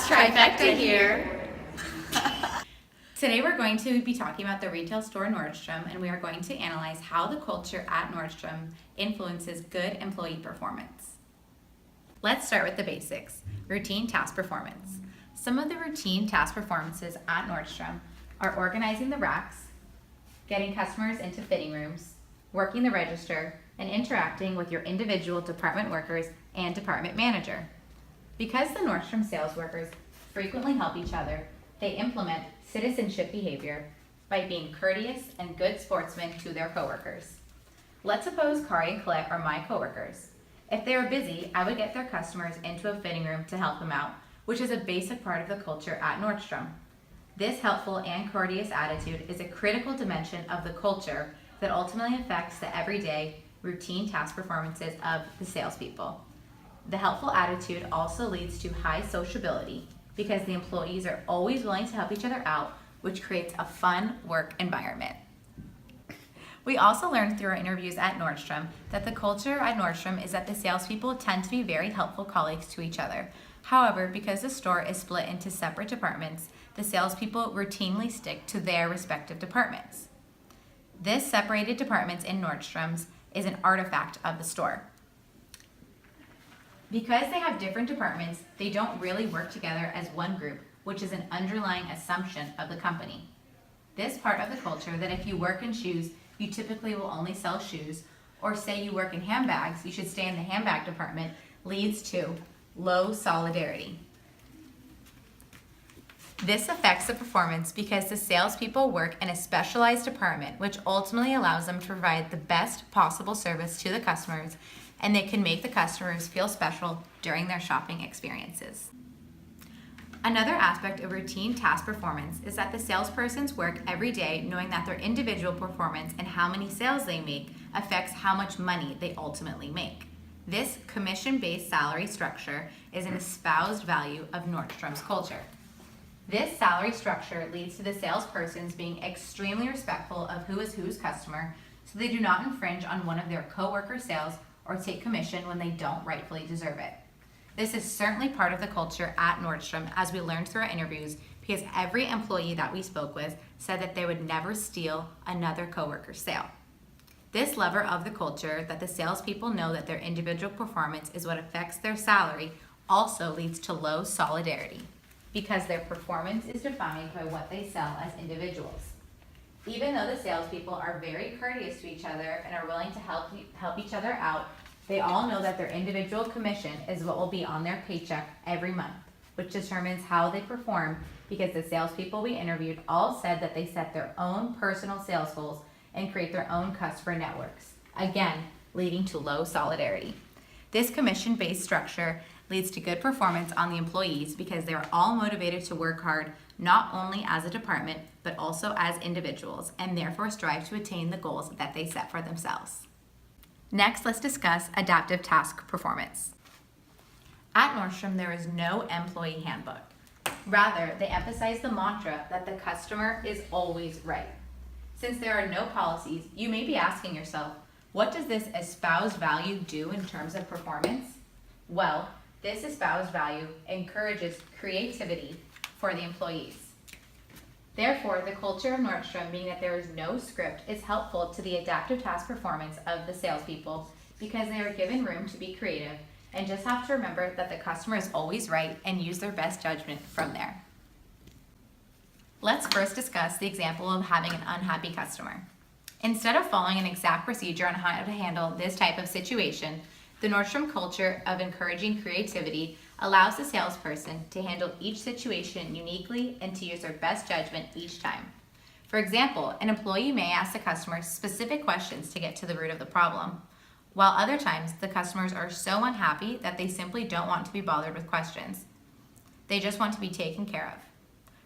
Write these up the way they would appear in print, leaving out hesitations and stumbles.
Trifecta here. Today we're going to be talking about the retail store Nordstrom, and we are going to analyze how the culture at Nordstrom influences good employee performance. Let's start with the basics, routine task performance. Some of the routine task performances at Nordstrom are organizing the racks, getting customers into fitting rooms, working the register, and interacting with your individual department workers and department manager. Because the Nordstrom sales workers frequently help each other, they implement citizenship behavior by being courteous and good sportsmen to their coworkers. Let's suppose Kari and Colette are my coworkers. If they are busy, I would get their customers into a fitting room to help them out, which is a basic part of the culture at Nordstrom. This helpful and courteous attitude is a critical dimension of the culture that ultimately affects the everyday, routine task performances of the salespeople. The helpful attitude also leads to high sociability because the employees are always willing to help each other out, which creates a fun work environment. We also learned through our interviews at Nordstrom that the culture at Nordstrom is that the salespeople tend to be very helpful colleagues to each other. However, because the store is split into separate departments, the salespeople routinely stick to their respective departments. This separated departments in Nordstrom's is an artifact of the store. Because they have different departments, they don't really work together as one group, which is an underlying assumption of the company. This part of the culture that if you work in shoes, you typically will only sell shoes, or say you work in handbags, you should stay in the handbag department, leads to low solidarity. This affects the performance because the salespeople work in a specialized department, which ultimately allows them to provide the best possible service to the customers, and they can make the customers feel special during their shopping experiences. Another aspect of routine task performance is that the salespersons work every day knowing that their individual performance and how many sales they make affects how much money they ultimately make. This commission-based salary structure is an espoused value of Nordstrom's culture. This salary structure leads to the salespersons being extremely respectful of who is whose customer, so they do not infringe on one of their co-workers' sales or take commission when they don't rightfully deserve it. This is certainly part of the culture at Nordstrom, as we learned through our interviews, because every employee that we spoke with said that they would never steal another coworker's sale. This lever of the culture that the salespeople know that their individual performance is what affects their salary also leads to low solidarity, because their performance is defined by what they sell as individuals. Even though the salespeople are very courteous to each other and are willing to help each other out, they all know that their individual commission is what will be on their paycheck every month, which determines how they perform, because the salespeople we interviewed all said that they set their own personal sales goals and create their own customer networks, again, leading to low solidarity. This commission-based structure leads to good performance on the employees because they are all motivated to work hard, not only as a department, but also as individuals, and therefore strive to attain the goals that they set for themselves. Next, let's discuss adaptive task performance. At Nordstrom, there is no employee handbook. Rather, they emphasize the mantra that the customer is always right. Since there are no policies, you may be asking yourself, what does this espoused value do in terms of performance? Well, this espoused value encourages creativity for the employees. Therefore, the culture of Nordstrom, being that there is no script, is helpful to the adaptive task performance of the salespeople because they are given room to be creative and just have to remember that the customer is always right and use their best judgment from there. Let's first discuss the example of having an unhappy customer. Instead of following an exact procedure on how to handle this type of situation, the Nordstrom culture of encouraging creativity allows the salesperson to handle each situation uniquely and to use their best judgment each time. For example, an employee may ask the customer specific questions to get to the root of the problem, while other times the customers are so unhappy that they simply don't want to be bothered with questions. They just want to be taken care of.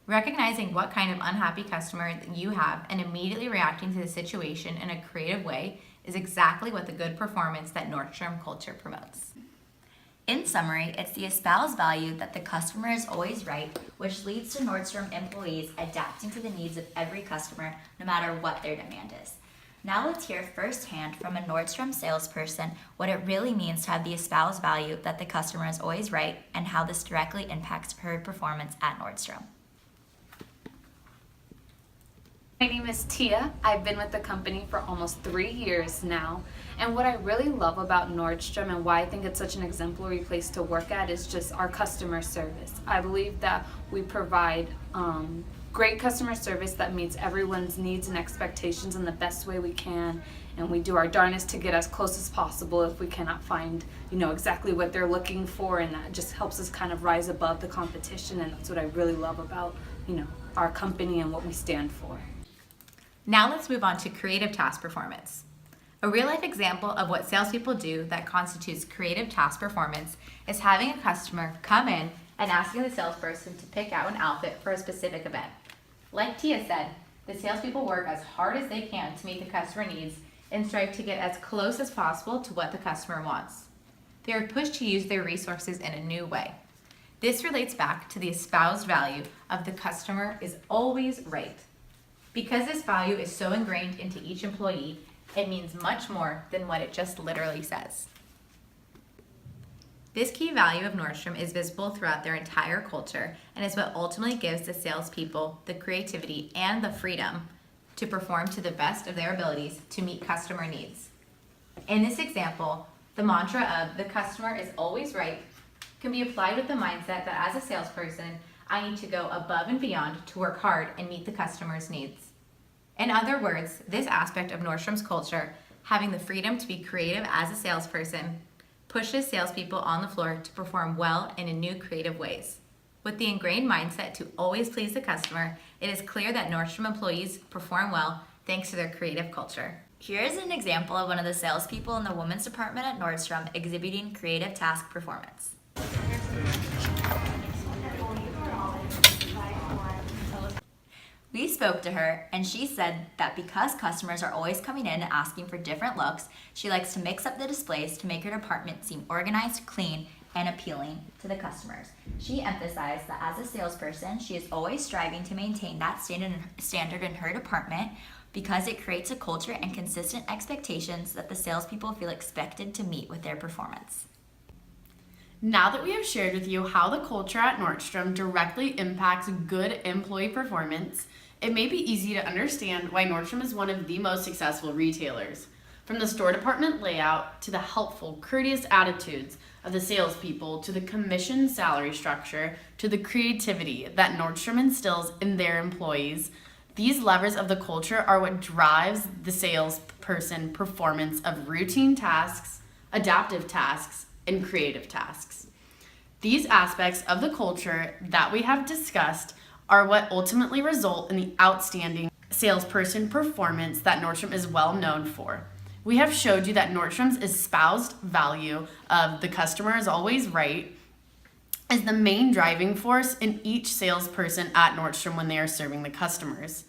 Recognizing what kind of unhappy customer you have and immediately reacting to the situation in a creative way is exactly what the good performance that Nordstrom culture promotes. In summary, it's the espoused value that the customer is always right, which leads to Nordstrom employees adapting to the needs of every customer, no matter what their demand is. Now let's hear firsthand from a Nordstrom salesperson what it really means to have the espoused value that the customer is always right and how this directly impacts her performance at Nordstrom. My name is Tia. I've been with the company for almost 3 years now. And what I really love about Nordstrom and why I think it's such an exemplary place to work at is just our customer service. I believe that we provide great customer service that meets everyone's needs and expectations in the best way we can. And we do our darnest to get as close as possible if we cannot find, exactly what they're looking for. And that just helps us kind of rise above the competition. And that's what I really love about, our company and what we stand for. Now let's move on to creative task performance. A real-life example of what salespeople do that constitutes creative task performance is having a customer come in and asking the salesperson to pick out an outfit for a specific event. Like Tia said, the salespeople work as hard as they can to meet the customer needs and strive to get as close as possible to what the customer wants. They are pushed to use their resources in a new way. This relates back to the espoused value of the customer is always right. Because this value is so ingrained into each employee, it means much more than what it just literally says. This key value of Nordstrom is visible throughout their entire culture and is what ultimately gives the salespeople the creativity and the freedom to perform to the best of their abilities to meet customer needs. In this example, the mantra of the customer is always right can be applied with the mindset that as a salesperson, I need to go above and beyond to work hard and meet the customer's needs. In other words, this aspect of Nordstrom's culture, having the freedom to be creative as a salesperson, pushes salespeople on the floor to perform well and in new creative ways. With the ingrained mindset to always please the customer, it is clear that Nordstrom employees perform well thanks to their creative culture. Here is an example of one of the salespeople in the women's department at Nordstrom exhibiting creative task performance. We spoke to her, and she said that because customers are always coming in and asking for different looks, she likes to mix up the displays to make her department seem organized, clean, and appealing to the customers. She emphasized that as a salesperson, she is always striving to maintain that standard in her department because it creates a culture and consistent expectations that the salespeople feel expected to meet with their performance. Now that we have shared with you how the culture at Nordstrom directly impacts good employee performance, it may be easy to understand why Nordstrom is one of the most successful retailers. From the store department layout to the helpful, courteous attitudes of the salespeople to the commission salary structure to the creativity that Nordstrom instills in their employees, these levers of the culture are what drives the salesperson performance of routine tasks, adaptive tasks, and creative tasks. These aspects of the culture that we have discussed are what ultimately result in the outstanding salesperson performance that Nordstrom is well known for. We have showed you that Nordstrom's espoused value of the customer is always right is the main driving force in each salesperson at Nordstrom when they are serving the customers.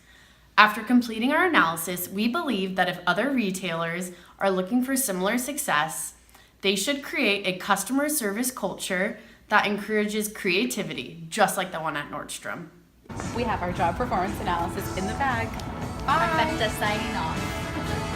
After completing our analysis, we believe that if other retailers are looking for similar success, they should create a customer service culture that encourages creativity, just like the one at Nordstrom. We have our job performance analysis in the bag. Perfecta signing off.